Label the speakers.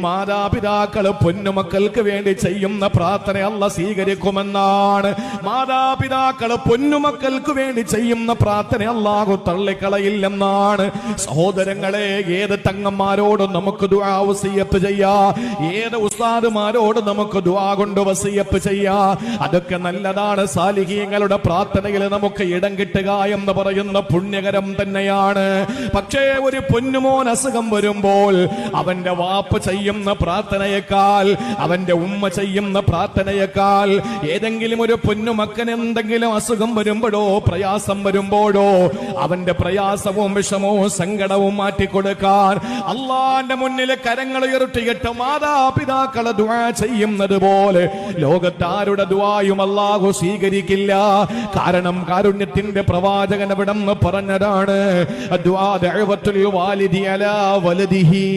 Speaker 1: മാതാപിതാക്കൾ പൊന്നുമക്കൾക്ക് വേണ്ടി ചെയ്യുന്ന പ്രാർത്ഥന അല്ലാഹു സ്വീകരിക്കുമെന്നാണ്. മാതാപിതാക്കൾ പൊന്നുമക്കൾക്ക് വേണ്ടി ചെയ്യുന്ന പ്രാർത്ഥന അല്ലാഹു തള്ളിക്കളയില്ലെന്നാണ്. സഹോദരങ്ങളെ, ഏത് തങ്ങന്മാരോടും നമുക്ക് ദുആ വസിയത്ത് ചെയ്യാ, ഏത് ഉസ്താദുമാരോട് നമുക്ക് ദുആ കൊണ്ട് വസിയത്ത് ചെയ്യാ. അതൊക്കെ നല്ലതാണ്. സാലിഹീങ്ങളുടെ പ്രാർത്ഥനയിൽ നമുക്ക് ഇടം കിട്ടുക എന്ന് പറയുന്ന പുണ്യകരം തന്നെയാണ്. പക്ഷേ ഒരു പൊന്നുമോൻ അസുഖം വരുമ്പോൾ അവന്റെ വാപ്പ ചെയ്യുന്ന പ്രാർത്ഥനയേക്കാൾ, അവന്റെ ഉമ്മ ചെയ്യുന്ന പ്രാർത്ഥനയേക്കാൾ, ഏതെങ്കിലും ഒരു പൊന്നുമക്കന് എന്തെങ്കിലും അസുഖം വരുമ്പോഴോ പ്രയാസം വരുമ്പോഴോ അവന്റെ പ്രയാസവും വിഷമവും സങ്കടവും മാറ്റിക്കൊടുക്കാൻ അള്ളാന്റെ മുന്നിൽ കരങ്ങൾ ഉയർത്തിയിട്ട് മാതാപിതാക്കളെ ദുആ ചെയ്യുന്നത് പോലെ ലോകത്താരുടെ ദുആയും അല്ലാഹു സ്വീകരിക്കില്ല. കാരണം കാരുണ്യത്തിന്റെ പ്രവാചകൻ അവിടെ പറഞ്ഞതാണ്, ദുആ ദഅവത്തുൽ വാലിദി അലാ വലദിഹി.